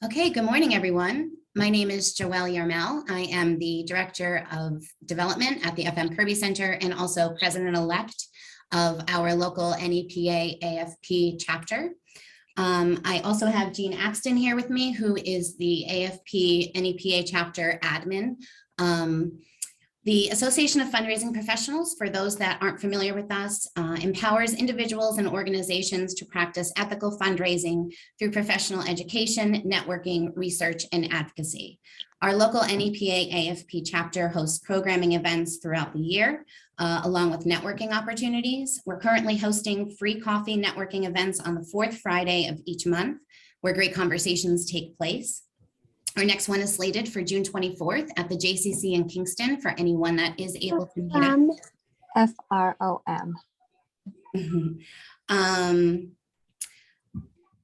Okay, good morning, everyone. My name is Joelle Yarmel. I am the Director of Development at the FM Kirby Center and also President-elect of our local NEPA AFP chapter. I also have Jean Axton here with me, who is the AFP NEPA chapter admin. The Association of Fundraising Professionals, for those that aren't familiar with us, empowers individuals and organizations to practice ethical fundraising through professional education, networking, research, and advocacy. Our local NEPA AFP chapter hosts programming events throughout the year, along with networking opportunities. We're currently hosting free coffee networking events on the fourth Friday of each month, where great conversations take place. Our next one is slated for June 24th at the JCC in Kingston for anyone that is able to meet us. FROM.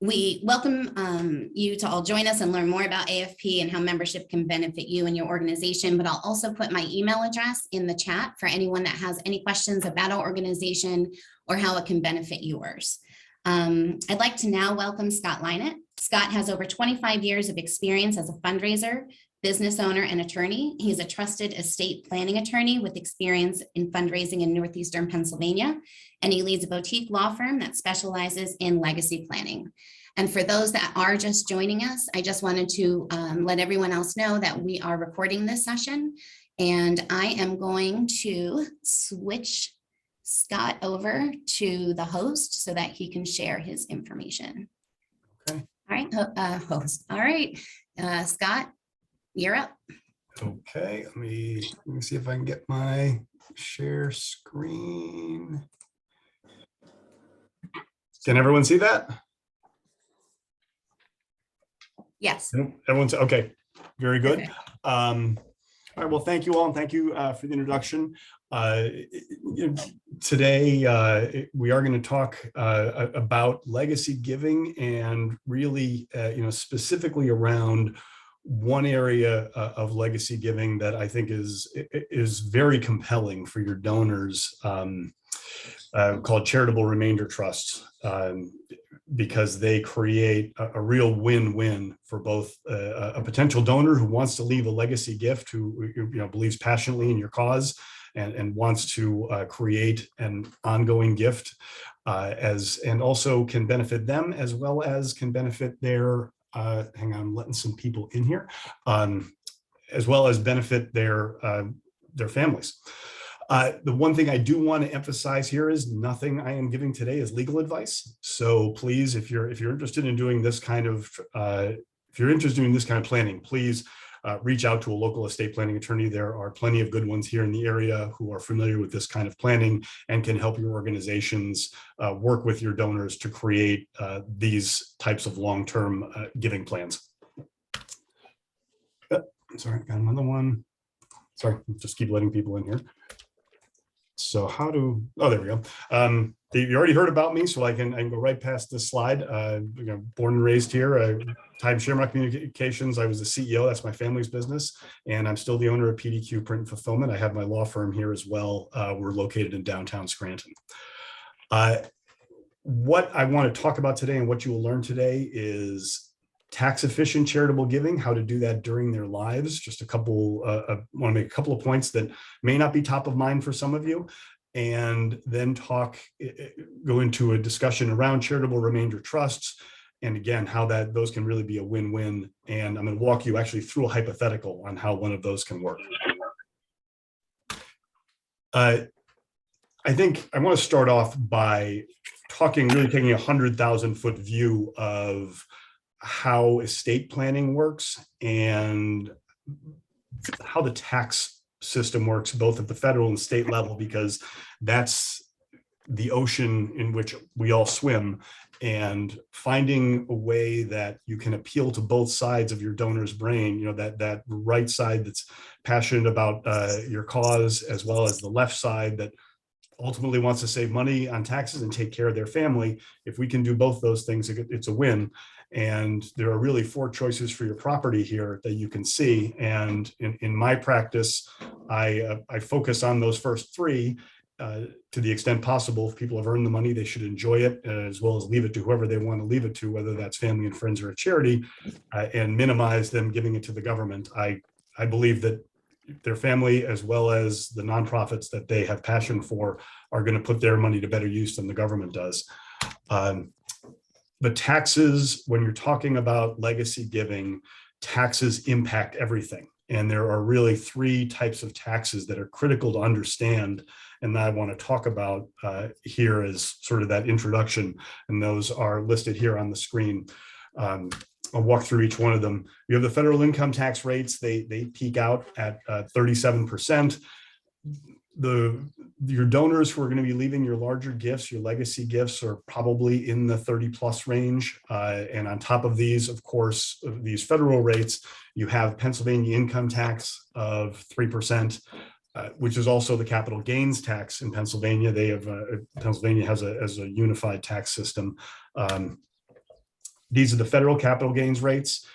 We welcome you to all join us and learn more about AFP and how membership can benefit you and your organization, but I'll also put my email address in the chat for anyone that has any questions about our organization or how it can benefit yours. I'd like to now welcome Scott Lynett. Scott has over 25 years of experience as a fundraiser, business owner, and attorney. He's a trusted estate planning attorney with experience in fundraising in northeastern Pennsylvania, and he leads a boutique law firm that specializes in legacy planning. And for those that are just joining us, I just wanted to let everyone else know that we are recording this session, and I am going to switch Scott over to the host so that he can share his information. Okay. All right, host. All right, Scott, you're up. Okay, let me see if I can get my share screen. Can everyone see that? Yes. Everyone's okay. Very good. Okay. All right, well, thank you all, and thank you for the introduction. Today, we are going to talk about legacy giving, and really, specifically around one area of legacy giving that I think is very compelling for your donors, called charitable remainder trusts, because they create a real win-win for both a potential donor who wants to leave a legacy gift, who believes passionately in your cause and wants to create an ongoing gift, and also can benefit them, as well as can benefit their hang on, I'm letting some people in here, as well as benefit their families. The one thing I do want to emphasize here is nothing I am giving today is legal advice. So please, if you're interested in doing this kind of planning, please reach out to a local estate planning attorney. There are plenty of good ones here in the area who are familiar with this kind of planning and can help your organizations work with your donors to create these types of long-term giving plans. Sorry, got another one. Sorry, just keep letting people in here. So there we go. You already heard about me, so I can go right past this slide. Born and raised here, Time Shamrock Communications. I was the CEO, that's my family's business, and I'm still the owner of PDQ Print Fulfillment. I have my law firm here as well. We're located in downtown Scranton. What I want to talk about today and what you will learn today is tax efficient charitable giving, how to do that during their lives. Just a couple, I want to make a couple of points that may not be top of mind for some of you, and then go into a discussion around charitable remainder trusts, and again, how those can really be a win-win. And I'm going to walk you actually through a hypothetical on how one of those can work. I think I want to start off by really taking a 100,000-foot view of how estate planning works and how the tax system works, both at the federal and state level, because that's the ocean in which we all swim, and finding a way that you can appeal to both sides of your donor's brain, that right side that's passionate about your cause, as well as the left side that ultimately wants to save money on taxes and take care of their family. If we can do both those things, it's a win. And there are really 4 choices for your property here that you can see. And in my practice, I focus on those first 3. to the extent possible, if people have earned the money, they should enjoy it, as well as leave it to whoever they want to leave it to, whether that's family and friends or a charity, and minimize them giving it to the government. I believe that their family, as well as the nonprofits that they have passion for, are going to put their money to better use than the government does. But taxes, when you're talking about legacy giving, taxes impact everything. And there are really three types of taxes that are critical to understand, and that I want to talk about here as sort of that introduction. And those are listed here on the screen. I'll walk through each one of them. You have the federal income tax rates. They peak out at 37%. Your donors who are going to be leaving your larger gifts, your legacy gifts, are probably in the 30+ range. And on top of these, of course, these federal rates, you have Pennsylvania income tax of 3%, which is also the capital gains tax in Pennsylvania. They have Pennsylvania has a unified tax system. These are the federal capital gains rates.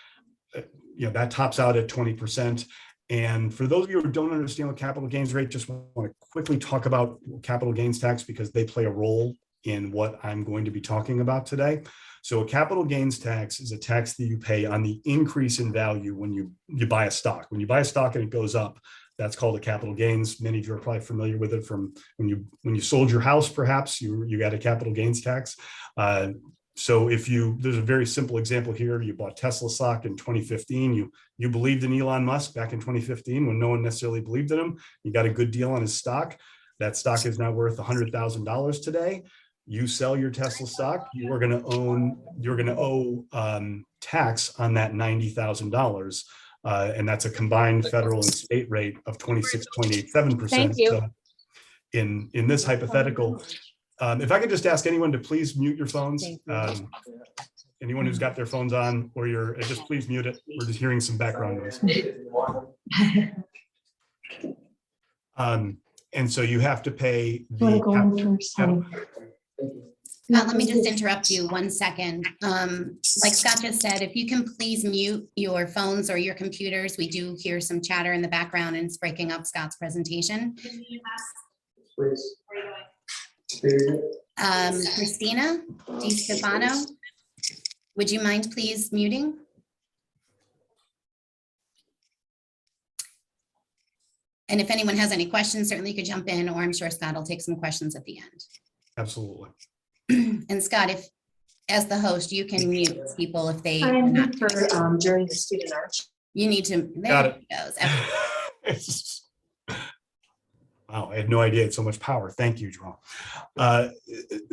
That tops out at 20%. And for those of you who don't understand what capital gains rate, just want to quickly talk about capital gains tax because they play a role in what I'm going to be talking about today. So a capital gains tax is a tax that you pay on the increase in value when you buy a stock. When you buy a stock and it goes up, that's called a capital gains. Many of you are probably familiar with it from when you sold your house, perhaps you got a capital gains tax. So there's a very simple example here. You bought Tesla stock in 2015. You believed in Elon Musk back in 2015 when no one necessarily believed in him. You got a good deal on his stock. That stock is now worth $100,000 today. You sell your Tesla stock, you're going to owe tax on that $90,000. And that's a combined federal and state rate of 26.87%. Thank you. In this hypothetical, if I could just ask anyone to please mute your phones. Anyone who's got their phones on, or just please mute it. We're just hearing some background noise. And so you have to pay the let me just interrupt you 1 second. Like Scott just said, if you can please mute your phones or your computers. We do hear some chatter in the background and it's breaking up Scott's presentation. Please. Christina DiStefano, would you mind please muting? And if anyone has any questions, certainly you could jump in, or I'm sure Scott will take some questions at the end. Absolutely. And Scott, if as the host, you can mute people if they I'm for during the student arch. you need to. Got There it. it goes. Wow, I had no idea it's so much power. Thank you, Joel.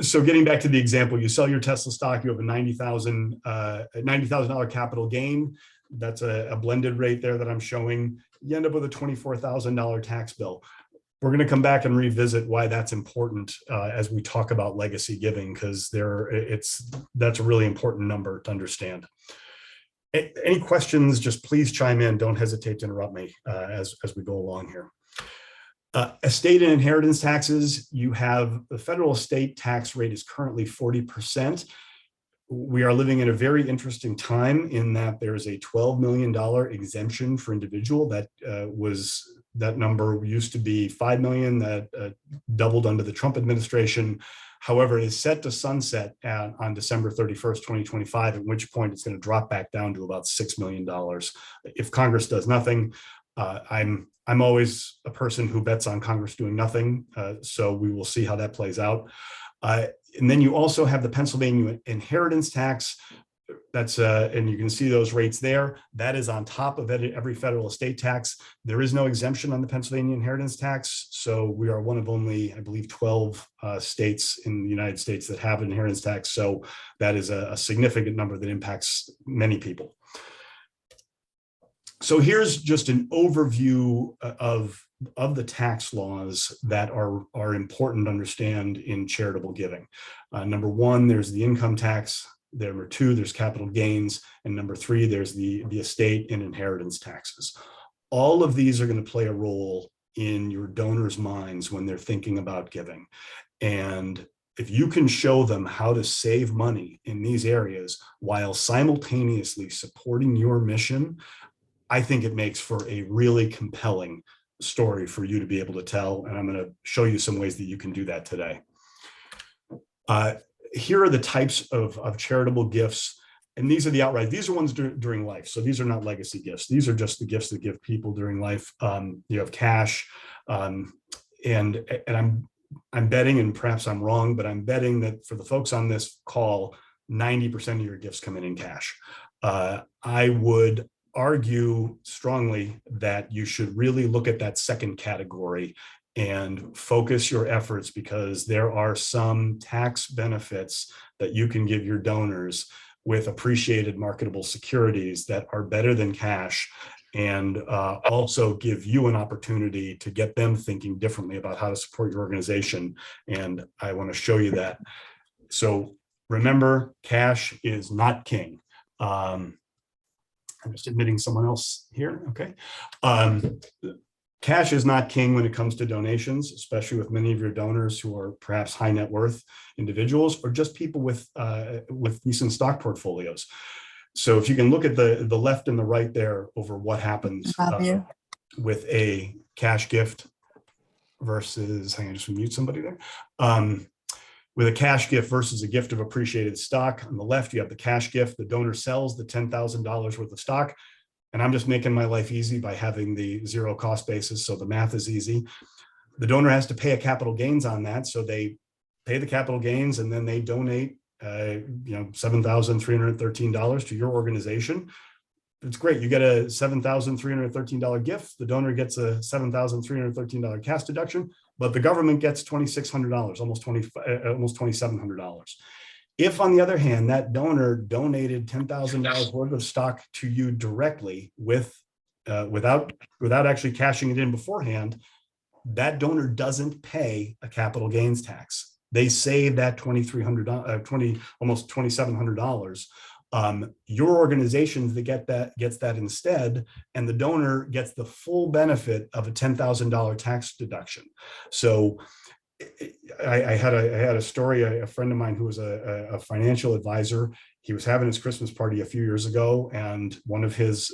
So getting back to the example, you sell your Tesla stock, you have a $90,000 capital gain. That's a blended rate there that I'm showing. You end up with a $24,000 tax bill. We're going to come back and revisit why that's important as we talk about legacy giving, because that's a really important number to understand. Any questions, just please chime in. Don't hesitate to interrupt me as we go along here. Estate and inheritance taxes, you have the federal estate tax rate is currently 40%. We are living in a very interesting time in that there's a $12 million exemption for individual. That number used to be $5 million, that doubled under the Trump administration. However, it is set to sunset on December 31st, 2025, at which point it's going to drop back down to about $6 million. If Congress does nothing, I'm always a person who bets on Congress doing nothing. So we will see how that plays out. And then you also have the Pennsylvania inheritance tax. That's and you can see those rates there. That is on top of every federal estate tax. There is no exemption on the Pennsylvania inheritance tax. So we are one of only, I believe, 12 states in the United States that have an inheritance tax. So that is a significant number that impacts many people. So here's just an overview of the tax laws that are important to understand in charitable giving. Number one, there's the income tax. Number two, there's capital gains. And number three, there's the estate and inheritance taxes. All of these are going to play a role in your donors' minds when they're thinking about giving. And if you can show them how to save money in these areas while simultaneously supporting your mission, I think it makes for a really compelling story for you to be able to tell, and I'm going to show you some ways that you can do that today. Here are the types of charitable gifts, and these are the outright. These are ones during life, so these are not legacy gifts. These are just the gifts that give people during life. You have cash, and I'm betting, and perhaps I'm wrong, but I'm betting that for the folks on this call, 90% of your gifts come in cash. I would argue strongly that you should really look at that second category and focus your efforts, because there are some tax benefits that you can give your donors with appreciated marketable securities that are better than cash, and also give you an opportunity to get them thinking differently about how to support your organization. And I want to show you that. So remember, cash is not king. I'm just admitting someone else here. Okay. Cash is not king when it comes to donations, especially with many of your donors who are perhaps high net worth individuals or just people with decent stock portfolios. So if you can look at the left and the right there over what happens with a cash gift versus, hang on, just mute somebody there. With a cash gift versus a gift of appreciated stock. On the left, you have the cash gift. The donor sells the $10,000 worth of stock. And I'm just making my life easy by having the zero cost basis, so the math is easy. The donor has to pay a capital gains on that, so they pay the capital gains and then they donate $7,313 to your organization. It's great. You get a $7,313 gift. The donor gets a $7,313 cash deduction, but the government gets $2,600, almost $2,700. If, on the other hand, that donor donated $10,000 worth of stock to you directly without actually cashing it in beforehand, that donor doesn't pay a capital gains tax. They save that $2,300, almost $2,700. Your organization gets that instead, and the donor gets the full benefit of a $10,000 tax deduction. So I had a story. A friend of mine who was a financial advisor, he was having his Christmas party a few years ago, and one of his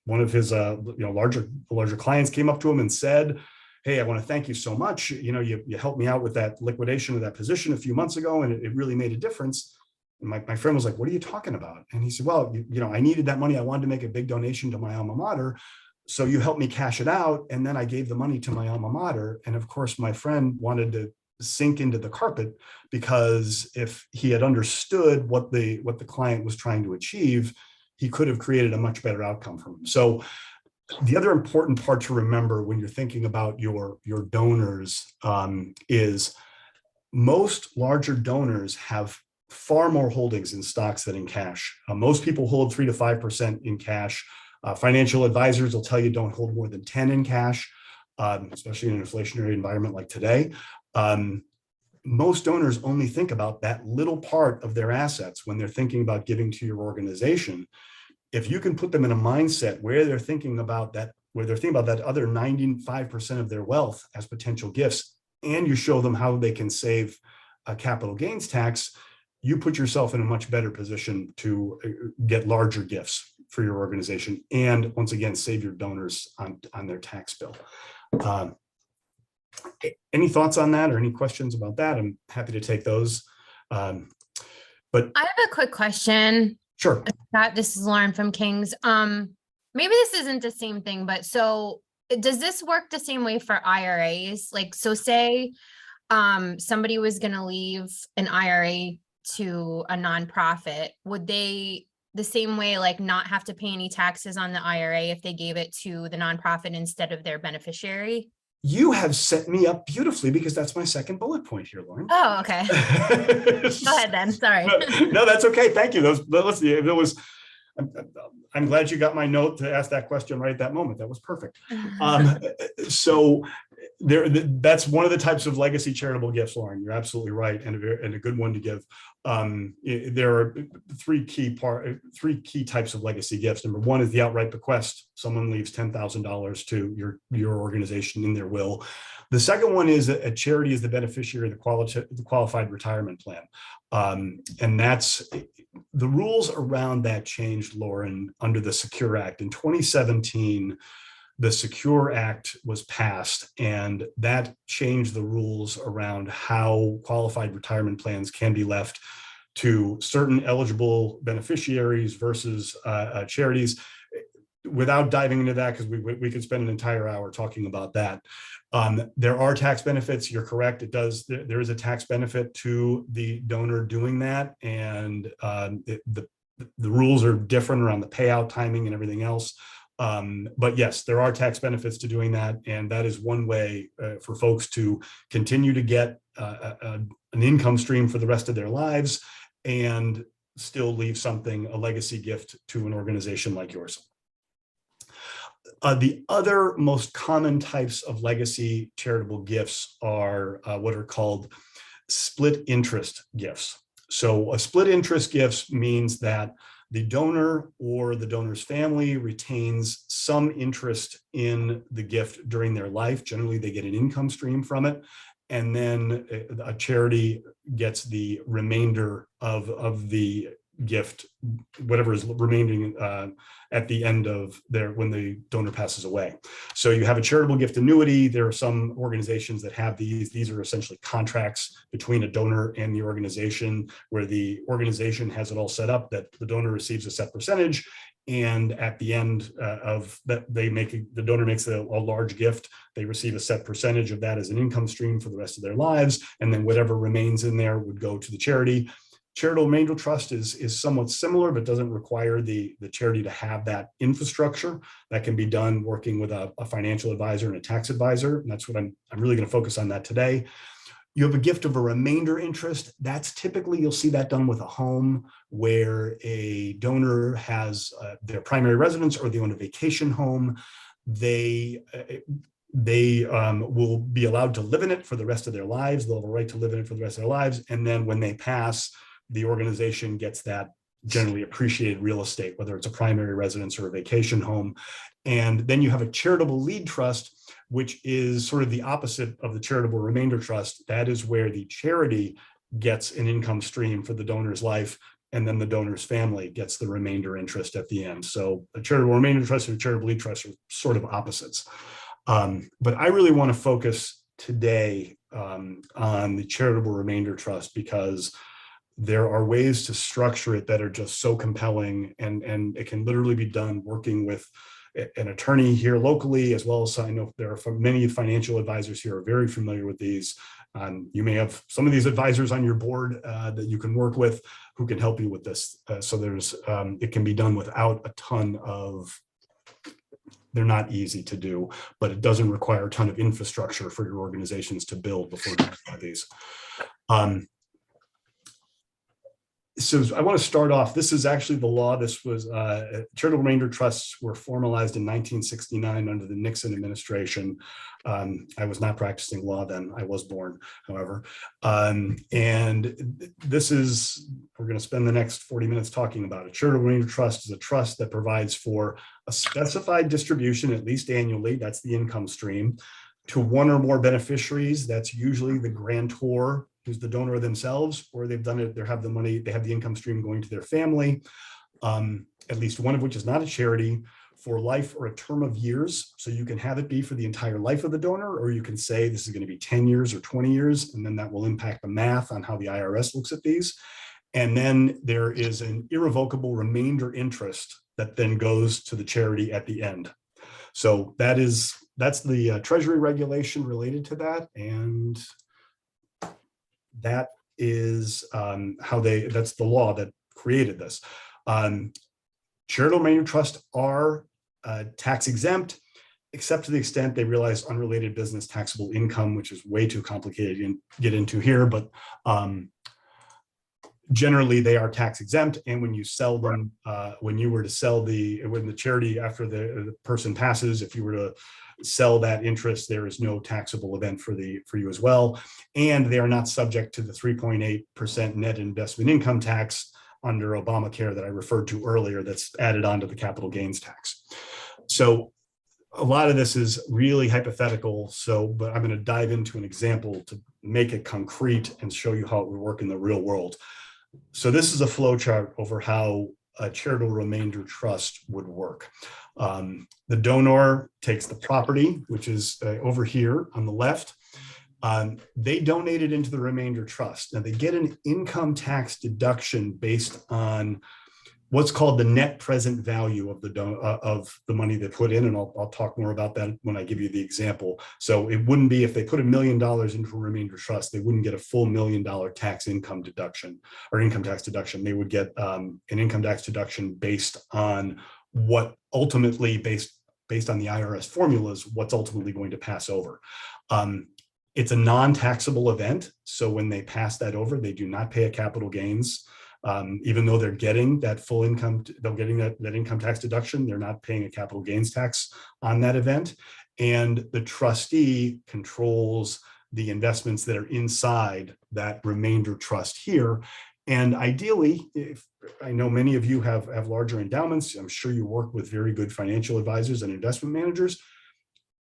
larger clients came up to him and said, "Hey, I want to thank you so much. You helped me out with that liquidation of that position a few months ago, and it really made a difference." And my friend was like, "What are you talking about?" And he said, "Well, I needed that money. I wanted to make a big donation to my alma mater. So you helped me cash it out. And then I gave the money to my alma mater." And of course, my friend wanted to sink into the carpet, because if he had understood what the client was trying to achieve, he could have created a much better outcome for him. So the other important part to remember when you're thinking about your donors is most larger donors have far more holdings in stocks than in cash. Most people hold 3 to 5% in cash. Financial advisors will tell you don't hold more than 10 in cash, especially in an inflationary environment like today. Most donors only think about that little part of their assets when they're thinking about giving to your organization. If you can put them in a mindset where they're thinking about that other 95% of their wealth as potential gifts, and you show them how they can save a capital gains tax, you put yourself in a much better position to get larger gifts for your organization, and once again, save your donors on their tax bill. Any thoughts on that or any questions about that? I'm happy to take those. But I have a quick question. Sure. Scott, this is Lauren from King's. Maybe this isn't the same thing, but so does this work the same way for IRAs? Like, so say somebody was going to leave an IRA to a nonprofit, would they the same way like not have to pay any taxes on the IRA if they gave it to the nonprofit instead of their beneficiary? You have set me up beautifully, because that's my second bullet point here, Lauren. Oh, okay. Go ahead then. Sorry. No, that's okay. Thank you. I'm glad you got my note to ask that question right at that moment. That was perfect. So that's one of the types of legacy charitable gifts, Lauren. You're absolutely right, and a good one to give. There are three key types of legacy gifts. Number one is the outright bequest. Someone leaves $10,000 to your organization in their will. The second one is a charity is the beneficiary of the qualified retirement plan, and that's the rules around that changed, Lauren, under the Secure Act in 2017. the Secure Act was passed, and that changed the rules around how qualified retirement plans can be left to certain eligible beneficiaries versus charities. Without diving into that, because we could spend an entire hour talking about that. There are tax benefits. You're correct. There is a tax benefit to the donor doing that, and the rules are different around the payout timing and everything else. But yes, there are tax benefits to doing that, and that is one way for folks to continue to get an income stream for the rest of their lives and still leave something, a legacy gift to an organization like yours. The other most common types of legacy charitable gifts are what are called split interest gifts. So a split interest gift means that the donor or the donor's family retains some interest in the gift during their life. Generally, they get an income stream from it. And then a charity gets the remainder of the gift, whatever is remaining at the end of when the donor passes away. So you have a charitable gift annuity. There are some organizations that have these. These are essentially contracts between a donor and the organization, where the organization has it all set up that the donor receives a set percentage, and at the end of that, the donor makes a large gift. They receive a set percentage of that as an income stream for the rest of their lives, and then whatever remains in there would go to the charity. Charitable remainder trust is somewhat similar, but doesn't require the charity to have that infrastructure. That can be done working with a financial advisor and a tax advisor. And that's what I'm really going to focus on that today. You have a gift of a remainder interest. That's typically, you'll see that done with a home where a donor has their primary residence, or they own a vacation home. They will be allowed to live in it for the rest of their lives. They'll have a right to live in it for the rest of their lives. And then when they pass, the organization gets that generally appreciated real estate, whether it's a primary residence or a vacation home. And then you have a charitable lead trust, which is sort of the opposite of the charitable remainder trust. That is where the charity gets an income stream for the donor's life, and then the donor's family gets the remainder interest at the end. So a charitable remainder trust and a charitable lead trust are sort of opposites. But I really want to focus today on the charitable remainder trust, because there are ways to structure it that are just so compelling, and it can literally be done working with an attorney here locally, as well as I know there are many financial advisors here are very familiar with these. You may have some of these advisors on your board that you can work with who can help you with this. So it can be done without a ton of, they're not easy to do, but it doesn't require a ton of infrastructure for your organizations to build before you have these. So I want to start off, this is actually the law. This was charitable remainder trusts were formalized in 1969 under the Nixon administration. I was not practicing law then. I was born, however. And this is, we're going to spend the next 40 minutes talking about it. Charitable remainder trust is a trust that provides for a specified distribution, at least annually, that's the income stream, to one or more beneficiaries. That's usually the grantor, who's the donor themselves, or they've done it, they have the money, they have the income stream going to their family, at least one of which is not a charity, for life or a term of years. So you can have it be for the entire life of the donor, or you can say this is going to be 10 years or 20 years, and then that will impact the math on how the IRS looks at these. And then there is an irrevocable remainder interest that then goes to the charity at the end. So that's the Treasury regulation related to that, and that is that's the law that created this. Charitable remainder trusts are tax exempt, except to the extent they realize unrelated business taxable income, which is way too complicated to get into here, but generally they are tax exempt. And when you sell them, when you were to sell when the charity, after the person passes, if you were to sell that interest, there is no taxable event for you as well. And they are not subject to the 3.8% net investment income tax under Obamacare that I referred to earlier, that's added on to the capital gains tax. So a lot of this is really hypothetical. But I'm going to dive into an example to make it concrete and show you how it would work in the real world. So this is a flow chart over how a charitable remainder trust would work. The donor takes the property, which is over here on the left. They donate it into the remainder trust. Now they get an income tax deduction based on what's called the net present value of the money they put in. And I'll talk more about that when I give you the example. So it wouldn't be, if they put $1 million into a remainder trust, they wouldn't get a full $1 million tax income deduction or income tax deduction. They would get an income tax deduction based on what ultimately, based on the IRS formulas, what's ultimately going to pass over. It's a non-taxable event. So when they pass that over, they do not pay a capital gains. Even though they're getting that full income, they're getting that income tax deduction, they're not paying a capital gains tax on that event. And the trustee controls the investments that are inside that remainder trust here. And ideally, if I know many of you have larger endowments, I'm sure you work with very good financial advisors and investment managers.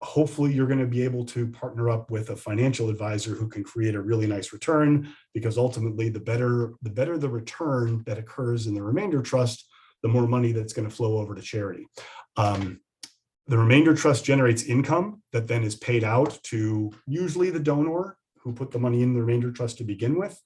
Hopefully you're going to be able to partner up with a financial advisor who can create a really nice return, because ultimately the better the return that occurs in the remainder trust, the more money that's going to flow over to charity. The remainder trust generates income that then is paid out to usually the donor who put the money in the remainder trust to begin with.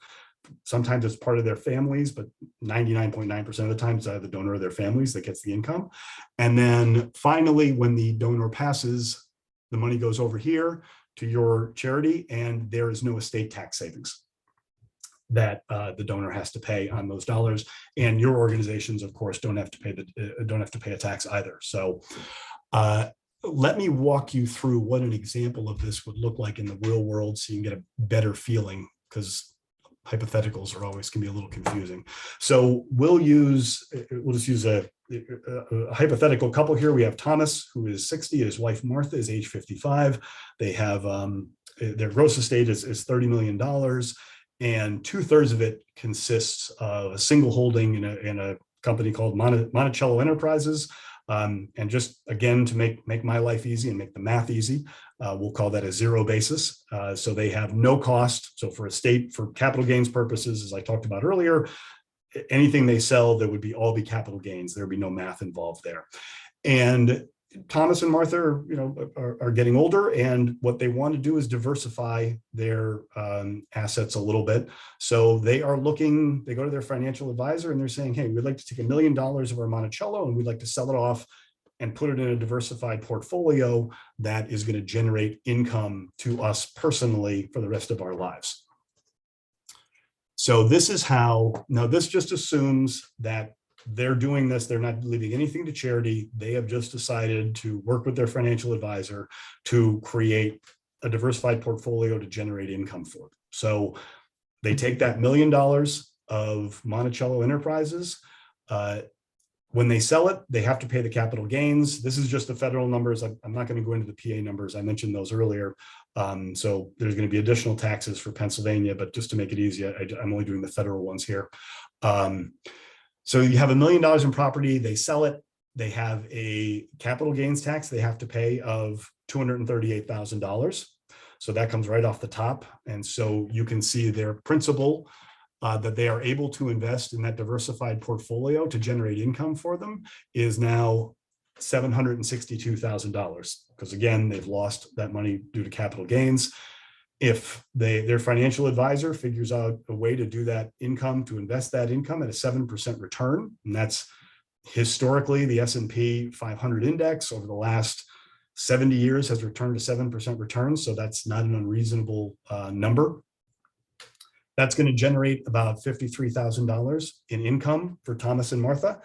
Sometimes it's part of their families, but 99.9% of the time it's the donor or their families that gets the income. And then finally, when the donor passes, the money goes over here to your charity, and there is no estate tax savings that the donor has to pay on those dollars. And your organizations, of course, don't have to pay a tax either. So let me walk you through what an example of this would look like in the real world, so you can get a better feeling, because hypotheticals can be a little confusing. So we'll just use a hypothetical couple here. We have Thomas, who is 60, and his wife Martha is age 55. They have their gross estate is $30 million, and 2/3 of it consists of a single holding in a company called Monticello Enterprises. And just again, to make my life easy and make the math easy, we'll call that a zero basis. So they have no cost. So for capital gains purposes, as I talked about earlier, anything they sell, there would all be capital gains. There would be no math involved there. And Thomas and Martha are getting older, and what they want to do is diversify their assets a little bit. So they go to their financial advisor and they're saying, hey, we'd like to take $1 million of our Monticello and we'd like to sell it off and put it in a diversified portfolio that is going to generate income to us personally for the rest of our lives. So this is how, now this just assumes that they're doing this, they're not leaving anything to charity. They have just decided to work with their financial advisor to create a diversified portfolio to generate income for them. So they take that $1 million of Monticello Enterprises. When they sell it, they have to pay the capital gains. This is just the federal numbers. I'm not going to go into the PA numbers. I mentioned those earlier. So there's going to be additional taxes for Pennsylvania, but just to make it easy, I'm only doing the federal ones here. So you have $1 million in property, they sell it, they have a capital gains tax they have to pay of $238,000. So that comes right off the top. And so you can see their principal that they are able to invest in that diversified portfolio to generate income for them is now $762,000, because again, they've lost that money due to capital gains. If their financial advisor figures out a way to do that income, to invest that income at a 7% return, and that's historically the S&P 500 index over the last 70 years has returned a 7% return. So that's not an unreasonable number. That's going to generate about $53,000 in income for Thomas and Martha,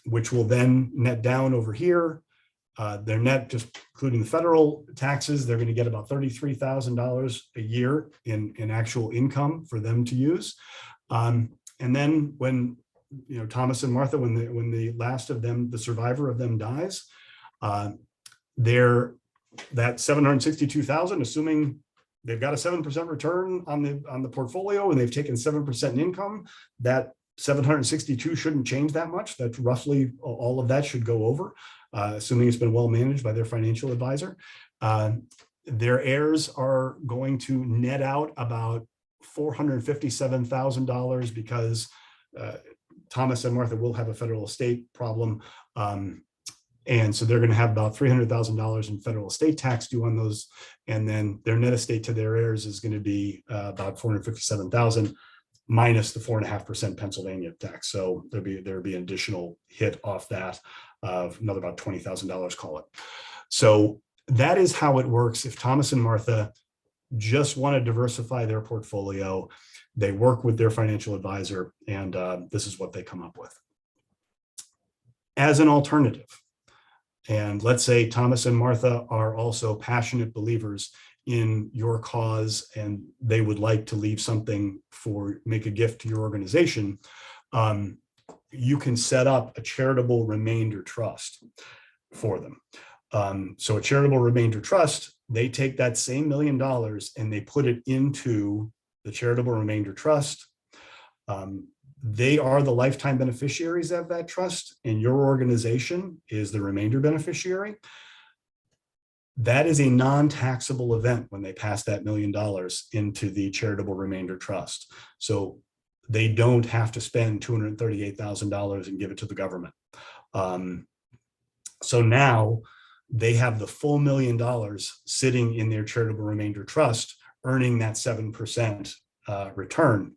which will then net down over here. Their net, just including the federal taxes, they're going to get about $33,000 a year in actual income for them to use. And then when Thomas and Martha, when the last of them, the survivor of them dies, that $762,000, assuming they've got a 7% return on the portfolio and they've taken 7% in income, that 762 shouldn't change that much. That's roughly all of that should go over. Assuming it's been well managed by their financial advisor. Their heirs are going to net out about $457,000 because Thomas and Martha will have a federal estate problem. And so they're going to have about $300,000 in federal estate tax due on those. And then their net estate to their heirs is going to be about $457,000 minus the 4.5% Pennsylvania tax. So there'll be an additional hit off that of another about $20,000, call it. So that is how it works. If Thomas and Martha just want to diversify their portfolio, they work with their financial advisor, and this is what they come up with. As an alternative, and let's say Thomas and Martha are also passionate believers in your cause and they would like to leave something make a gift to your organization, you can set up a charitable remainder trust for them. So a charitable remainder trust, they take that same $1 million and they put it into the charitable remainder trust. They are the lifetime beneficiaries of that trust, and your organization is the remainder beneficiary. That is a non-taxable event when they pass that $1 million into the charitable remainder trust. So they don't have to spend $238,000 and give it to the government. So now they have the full $1 million sitting in their charitable remainder trust, earning that 7% return.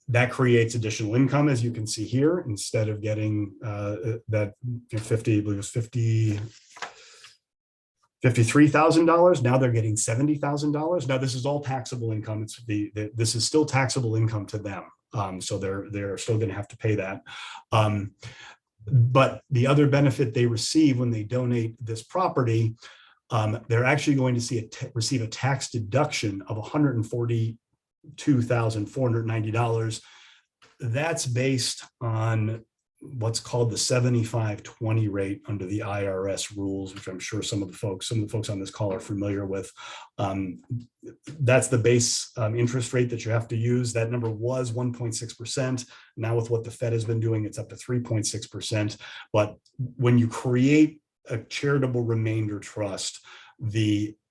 That creates additional income, as you can see here. Instead of getting that $53,000, now they're getting $70,000. Now this is all taxable income. This is still taxable income to them, so they're still going to have to pay that. But the other benefit they receive when they donate this property, they're actually going to receive a tax deduction of $142,490. That's based on what's called the 75-20 rate under the IRS rules, which I'm sure some of the folks on this call are familiar with. That's the base interest rate that you have to use. That number was 1.6%. Now with what the Fed has been doing, it's up to 3.6%. But when you create a charitable remainder trust,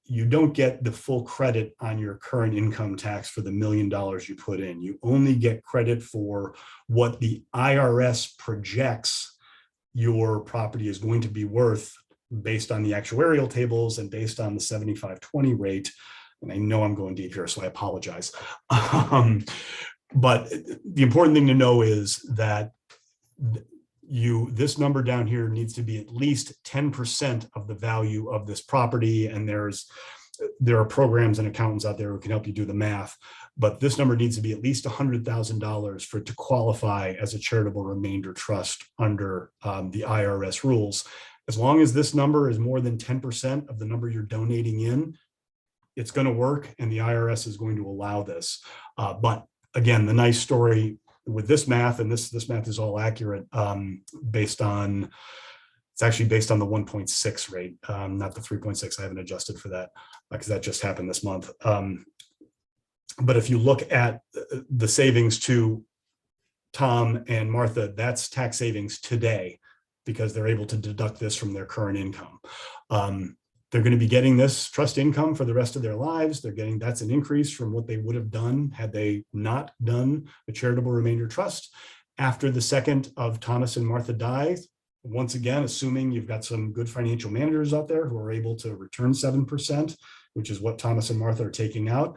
you don't get the full credit on your current income tax for the $1 million you put in. You only get credit for what the IRS projects your property is going to be worth based on the actuarial tables and based on the 75-20 rate. And I know I'm going deep here, so I apologize. But the important thing to know is that this number down here needs to be at least 10% of the value of this property. And there are programs and accountants out there who can help you do the math, but this number needs to be at least $100,000 for it to qualify as a charitable remainder trust under the IRS rules. As long as this number is more than 10% of the number you're donating in, it's going to work, and the IRS is going to allow this. But again, the nice story with this math, and this math is all accurate, it's actually based on the 1.6 rate, not the 3.6. I haven't adjusted for that because that just happened this month. But if you look at the savings to Tom and Martha, that's tax savings today because they're able to deduct this from their current income. They're going to be getting this trust income for the rest of their lives. That's an increase from what they would have done had they not done a charitable remainder trust. After the second of Thomas and Martha dies, once again, assuming you've got some good financial managers out there who are able to return 7%, which is what Thomas and Martha are taking out,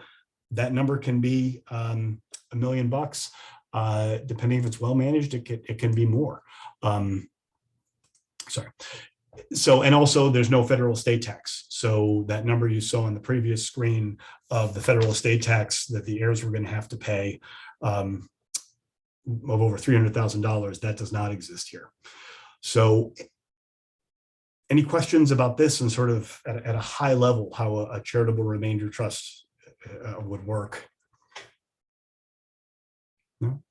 that number can be $1 million. Depending if it's well managed, it can be more. So, and also there's no federal estate tax. So that number you saw on the previous screen of the federal estate tax that the heirs were going to have to pay of over $300,000, that does not exist here. So any questions about this and sort of at a high level, how a charitable remainder trust would work? No?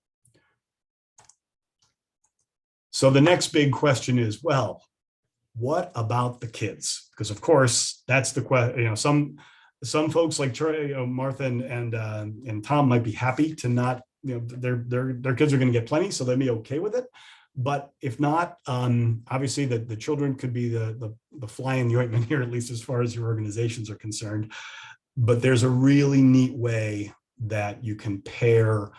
So the next big question is, well, what about the kids? Because of course, that's the question. Some folks like Martha and Tom might be happy to not, their kids are going to get plenty, so they'd be okay with it. But if not, obviously the children could be the fly in the ointment here, at least as far as your organizations are concerned. But there's a really neat way that you can pair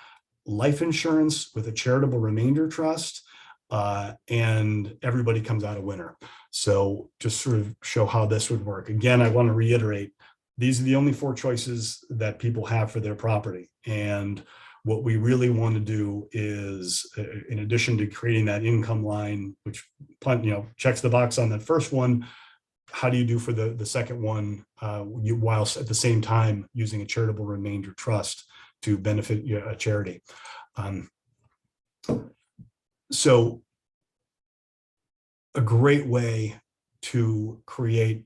life insurance with a charitable remainder trust, and everybody comes out a winner. So just sort of show how this would work. Again, I want to reiterate, these are the only 4 choices that people have for their property. And what we really want to do is, in addition to creating that income line, which checks the box on that first one, how do you do for the second one, whilst at the same time using a charitable remainder trust to benefit a charity? So a great way to create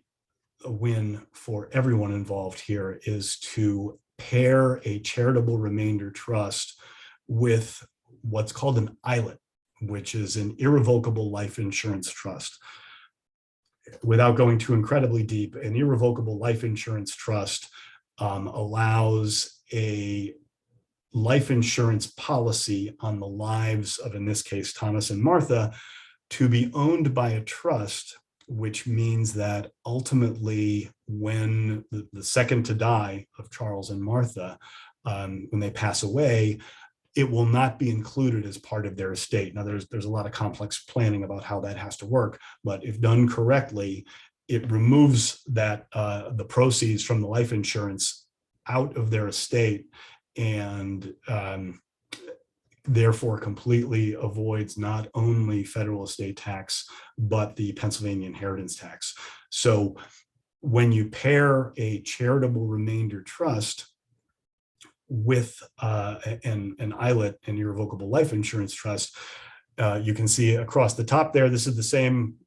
a win for everyone involved here is to pair a charitable remainder trust with what's called an ILIT, which is an irrevocable life insurance trust. Without going too incredibly deep, an irrevocable life insurance trust allows a life insurance policy on the lives of, in this case, Thomas and Martha, to be owned by a trust, which means that ultimately when the second to die of Charles and Martha, when they pass away, it will not be included as part of their estate. Now, there's a lot of complex planning about how that has to work, but if done correctly, it removes that the proceeds from the life insurance out of their estate, and therefore completely avoids not only federal estate tax, but the Pennsylvania inheritance tax. So when you pair a charitable remainder trust with an ILIT, an irrevocable life insurance trust, you can see across the top there, this is the same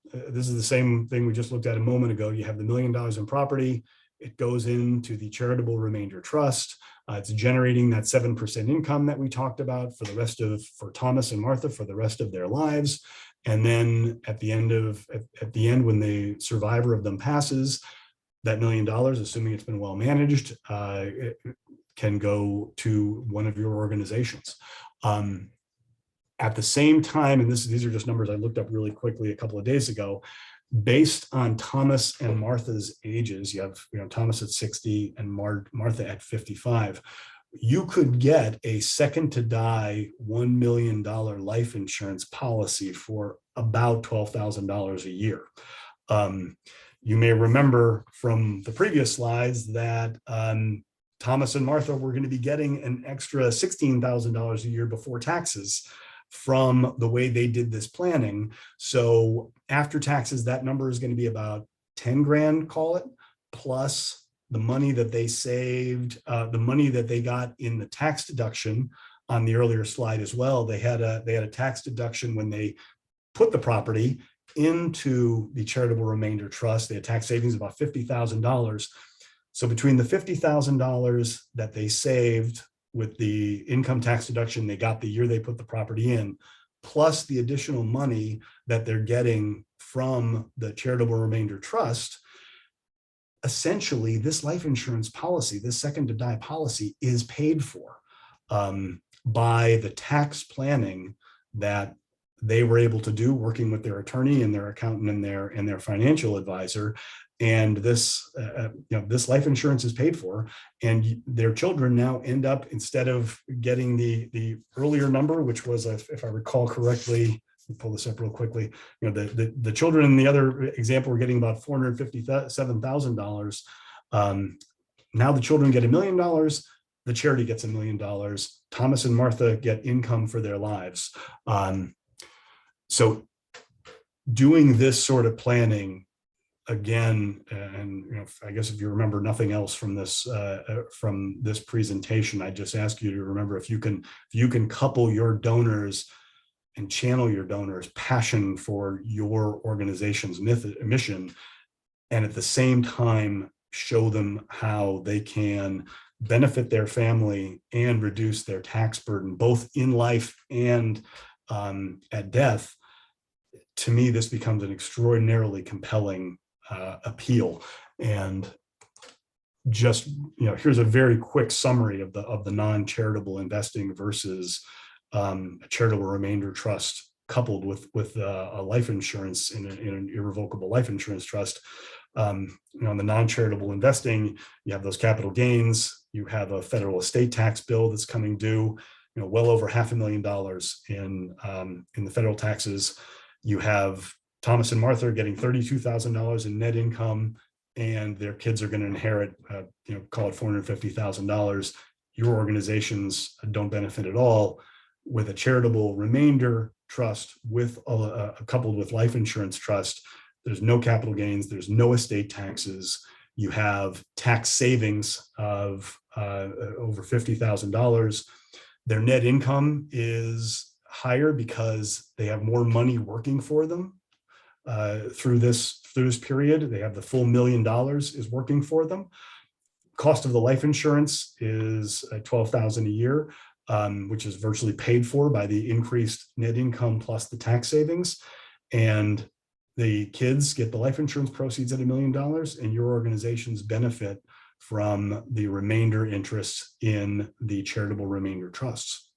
thing we just looked at a moment ago. You have the $1 million in property. It goes into the charitable remainder trust. It's generating that 7% income that we talked about for Thomas and Martha for the rest of their lives. And then at the end, when the survivor of them passes, that $1 million, assuming it's been well managed, it can go to one of your organizations. At the same time, and these are just numbers I looked up really quickly a couple of days ago, based on Thomas and Martha's ages, you have Thomas at 60 and Martha at 55, you could get a second to die $1 million life insurance policy for about $12,000 a year. You may remember from the previous slides that Thomas and Martha were going to be getting an extra $16,000 a year before taxes from the way they did this planning. So after taxes, that number is going to be about 10 grand, call it, plus the money that they saved, the money that they got in the tax deduction on the earlier slide as well. They had a tax deduction when they put the property into the charitable remainder trust. They had tax savings of about $50,000. So between the $50,000 that they saved with the income tax deduction they got the year they put the property in, plus the additional money that they're getting from the charitable remainder trust, essentially this life insurance policy, this second to die policy, is paid for by the tax planning that they were able to do working with their attorney and their accountant and their financial advisor. And this life insurance is paid for, and their children now end up, instead of getting the earlier number, which was, if I recall correctly, let me pull this up real quickly, the children in the other example were getting about $457,000. Now the children get $1 million, the charity gets $1 million. Thomas and Martha get income for their lives. So doing this sort of planning, again, and I guess if you remember nothing else from this presentation, I just ask you to remember, if you can couple your donors and channel your donors' passion for your organization's mission, and at the same time show them how they can benefit their family and reduce their tax burden, both in life and at death, to me, this becomes an extraordinarily compelling appeal. And just, here's a very quick summary of the non-charitable investing versus a charitable remainder trust coupled with a life insurance in an irrevocable life insurance trust. On the non-charitable investing, you have those capital gains, you have a federal estate tax bill that's coming due, well over $500,000 in the federal taxes. You have Thomas and Martha getting $32,000 in net income, and their kids are going to inherit, call it $450,000. Your organizations don't benefit at all. With a charitable remainder trust with coupled with life insurance trust, there's no capital gains, there's no estate taxes. You have tax savings of over $50,000. Their net income is higher because they have more money working for them through this period. They have the full $1 million is working for them. Cost of the life insurance is $12,000 a year, which is virtually paid for by the increased net income plus the tax savings. And the kids get the life insurance proceeds at $1 million, and your organizations benefit from the remainder interests in the charitable remainder trusts.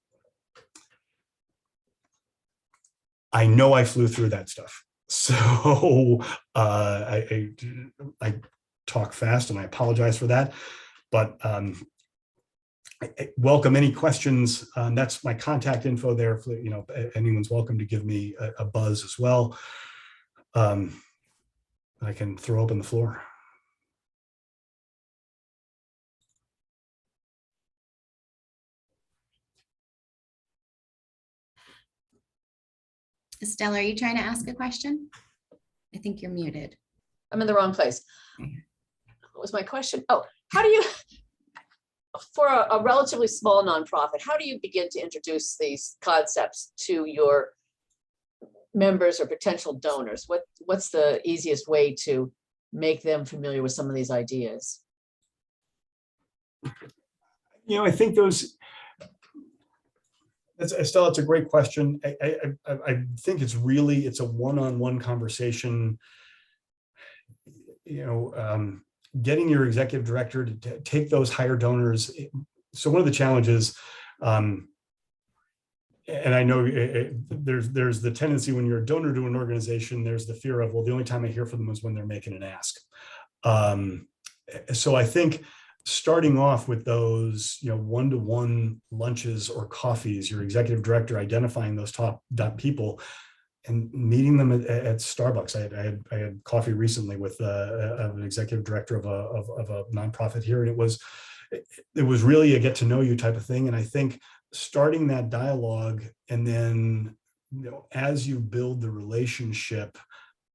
I know I flew through that stuff, so I talk fast, and I apologize for that. But I welcome any questions. That's my contact info there. If, anyone's welcome to give me a buzz as well. I can throw open the floor. Estelle, are you trying to ask a question? I think you're muted. I'm in the wrong place. What was my question? Oh, how do you, for a relatively small nonprofit, how do you begin to introduce these concepts to your members or potential donors? What's the easiest way to make them familiar with some of these ideas? I think Estelle, it's a great question. I think it's a one-on-one conversation. Getting your executive director to take those higher donors. So one of the challenges, and I know there's the tendency when you're a donor to an organization, there's the fear of, well, the only time I hear from them is when they're making an ask. So I think starting off with those, one-to-one lunches or coffees, your executive director identifying those top people and meeting them at Starbucks. I had coffee recently with an executive director of a nonprofit here, and it was really a get to know you type of thing. And I think starting that dialogue, and then as you build the relationship,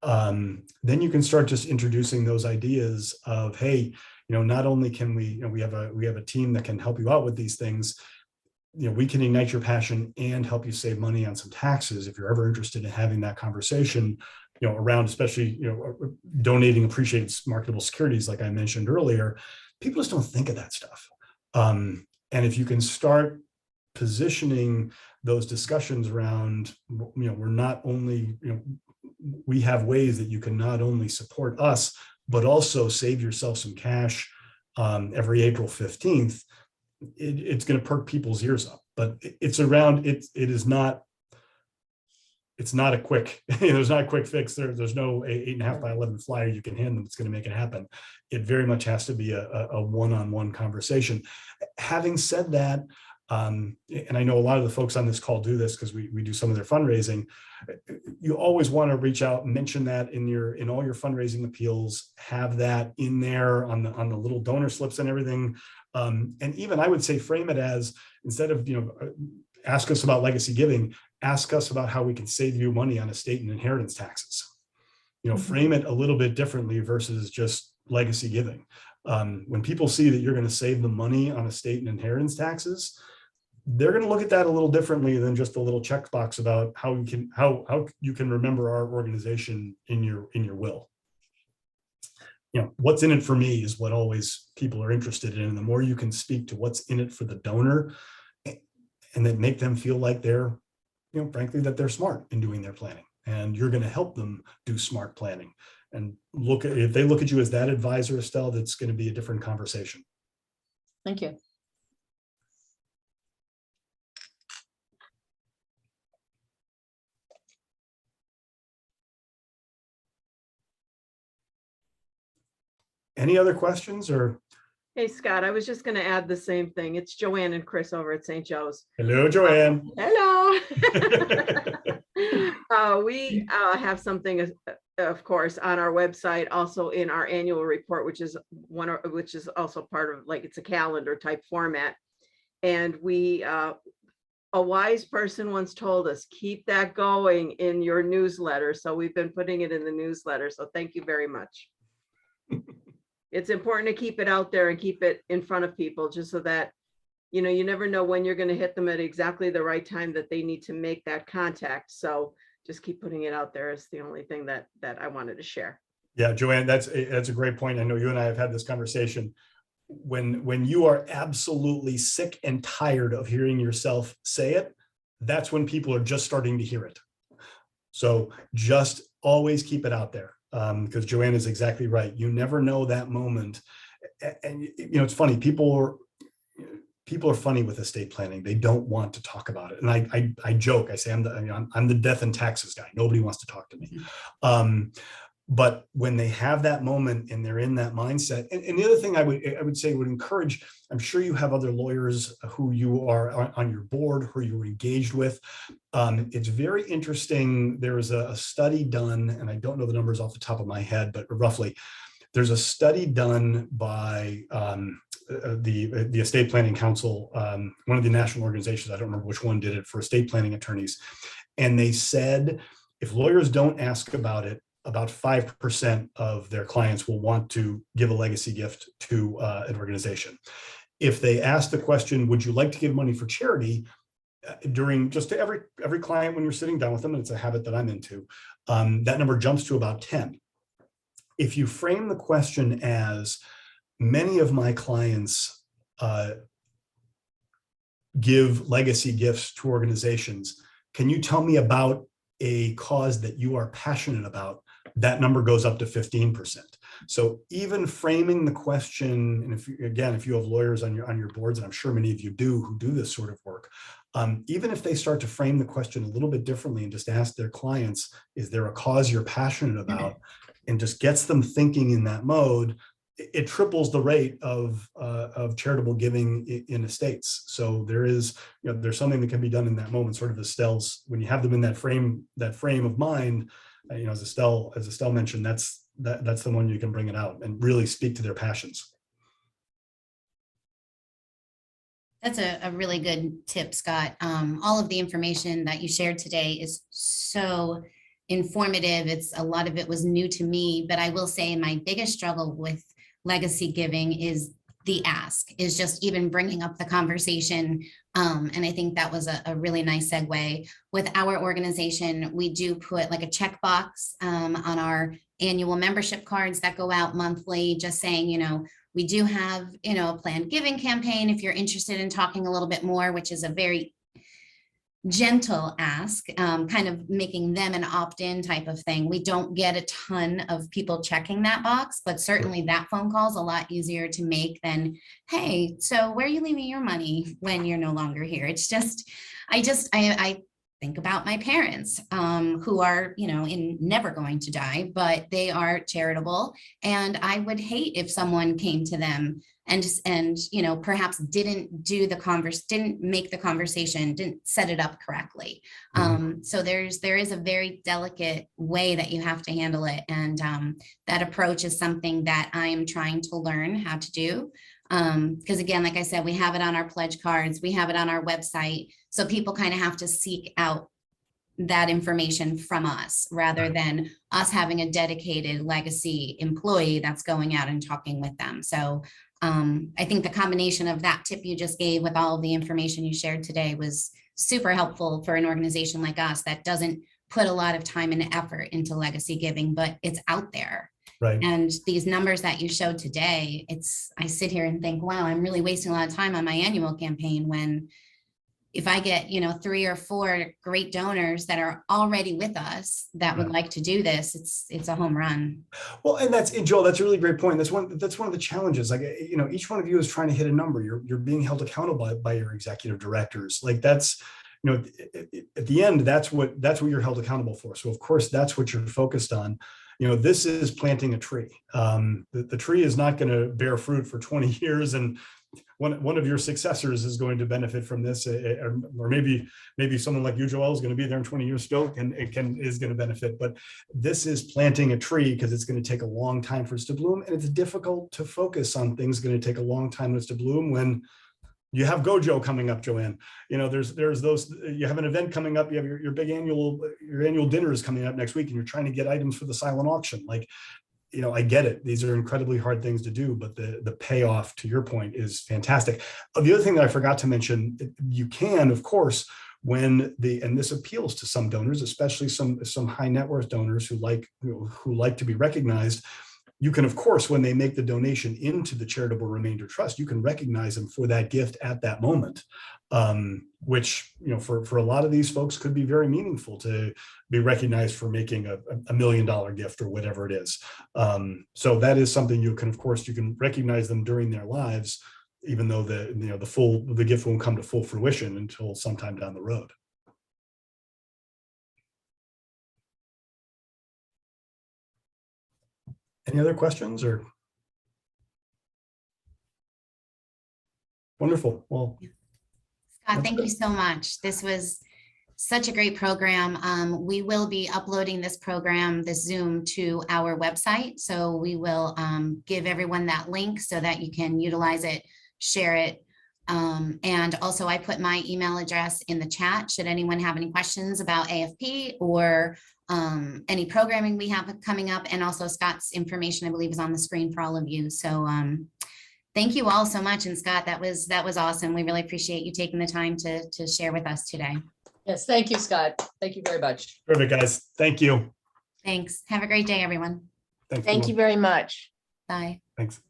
then you can start just introducing those ideas of, hey, not only can we have a team that can help you out with these things, we can ignite your passion and help you save money on some taxes if you're ever interested in having that conversation, around, especially, donating appreciated marketable securities, like I mentioned earlier. People just don't think of that stuff. And if you can start positioning those discussions around, we're not only, we have ways that you can not only support us, but also save yourself some cash every April 15th, it's going to perk people's ears up. But it's not a quick, there's not a quick fix. There's no 8.5 by 11 flyer you can hand them that's going to make it happen. It very much has to be a one-on-one conversation. Having said that, and I know a lot of the folks on this call do this because we do some of their fundraising. You always want to reach out and mention that in all your fundraising appeals, have that in there on the little donor slips and everything. And even I would say frame it as, instead of, ask us about legacy giving, ask us about how we can save you money on estate and inheritance taxes. Frame it a little bit differently versus just legacy giving. When people see that you're going to save them money on estate and inheritance taxes, they're going to look at that a little differently than just a little checkbox about how you can remember our organization in your will. What's in it for me is what always people are interested in. And the more you can speak to what's in it for the donor, and then make them feel like they're, frankly, that they're smart in doing their planning, and you're going to help them do smart planning. And if they look at you as that advisor, Estelle, that's going to be a different conversation. Thank you. Any other questions? Or Hey, Scott, I was just going to add the same thing. It's Joanne and Chris over at St. Joe's. Hello, Joanne. Hello. We have something, of course, on our website, also in our annual report, which is also part of, like, it's a calendar type format. And a wise person once told us, keep that going in your newsletter. So we've been putting it in the newsletter. So thank you very much. It's important to keep it out there and keep it in front of people, just so that, you know, you never know when you're going to hit them at exactly the right time that they need to make that contact. So just keep putting it out there is the only thing that I wanted to share. Yeah, Joanne, that's a great point. I know you and I have had this conversation. When you are absolutely sick and tired of hearing yourself say it, that's when people are just starting to hear it. So just always keep it out there, because Joanne is exactly right. You never know that moment. And you know, it's funny, people are funny with estate planning. They don't want to talk about it. And I joke, I say, I'm the death and taxes guy. Nobody wants to talk to me. But when they have that moment and they're in that mindset, and the other thing I would say would encourage, I'm sure you have other lawyers who you are on your board, who you're engaged with. It's very interesting. There was a study done, and I don't know the numbers off the top of my head, but roughly, there's a study done by the Estate Planning Council, one of the national organizations. I don't remember which one did it, for estate planning attorneys. And they said, if lawyers don't ask about it, about 5% of their clients will want to give a legacy gift to an organization. If they ask the question, would you like to give money for charity, during just to every client when you're sitting down with them, and it's a habit that I'm into, that number jumps to about 10. If you frame the question as, many of my clients give legacy gifts to organizations, can you tell me about a cause that you are passionate about? That number goes up to 15%. So even framing the question, and if you have lawyers on your boards, and I'm sure many of you do who do this sort of work, even if they start to frame the question a little bit differently and just ask their clients, is there a cause you're passionate about, and just gets them thinking in that mode, it triples the rate of charitable giving in estates. So there's something that can be done in that moment, sort of Estelle's, when you have them in that frame of mind, as Estelle mentioned, that's the one you can bring it out and really speak to their passions. That's a really good tip, Scott. All of the information that you shared today is so informative. A lot of it was new to me, but I will say my biggest struggle with legacy giving is the ask, is just even bringing up the conversation. And I think that was a really nice segue. With our organization, we do put like a checkbox on our annual membership cards that go out monthly, just saying, we do have, a planned giving campaign if you're interested in talking a little bit more, which is a very gentle ask, kind of making them an opt-in type of thing. We don't get a ton of people checking that box, but certainly that phone call is a lot easier to make than, hey, so where are you leaving your money when you're no longer here? It's just, I think about my parents, who are, never going to die, but they are charitable. And I would hate if someone came to them and perhaps didn't make the conversation, didn't set it up correctly. So there is a very delicate way that you have to handle it. And that approach is something that I'm trying to learn how to do. Because again, like I said, we have it on our pledge cards, we have it on our website. So people kind of have to seek out that information from us rather than us having a dedicated legacy employee that's going out and talking with them. So I think the combination of that tip you just gave with all of the information you shared today was super helpful for an organization like us that doesn't put a lot of time and effort into legacy giving, but it's out there. Right. And these numbers that you showed today, I sit here and think, wow, I'm really wasting a lot of time on my annual campaign when if I get, 3 or 4 great donors that are already with us that would like to do this, it's a home run. Well, and Joel, that's a really great point. That's one of the challenges. Like, each one of you is trying to hit a number. You're being held accountable by your executive directors. Like that's, at the end, that's what you're held accountable for. So of course, that's what you're focused on. this is planting a tree. The tree is not going to bear fruit for 20 years, and one of your successors is going to benefit from this, or maybe someone like you, Joelle, is going to be there in 20 years still and is going to benefit. But this is planting a tree because it's going to take a long time for it to bloom, and it's difficult to focus on things going to take a long time for it to bloom when you have Gojo coming up, Joanne. There's those, you have an event coming up, you have your big annual dinner is coming up next week, and you're trying to get items for the silent auction. Like, I get it. These are incredibly hard things to do, but the payoff, to your point, is fantastic. The other thing that I forgot to mention, you can, of course, and this appeals to some donors, especially some high net worth donors who like to be recognized. You can, of course, when they make the donation into the charitable remainder trust, you can recognize them for that gift at that moment, which, for a lot of these folks could be very meaningful to be recognized for making a $1 million gift or whatever it is. So that is something you can recognize them during their lives, even though the gift won't come to full fruition until sometime down the road. Any other questions or? Wonderful. Well, Scott, thank you so much. This was such a great program. We will be uploading this Zoom to our website. So we will give everyone that link so that you can utilize it, share it. And also I put my email address in the chat. Should anyone have any questions about AFP or any programming we have coming up, and also Scott's information, I believe, is on the screen for all of you. So thank you all so much. And Scott, that was awesome. We really appreciate you taking the time to share with us today. Yes, thank you, Scott. Thank you very much. Perfect, guys. Thank you. Thanks. Have a great day, everyone. Thanks. Thank you very much. Bye. Thanks.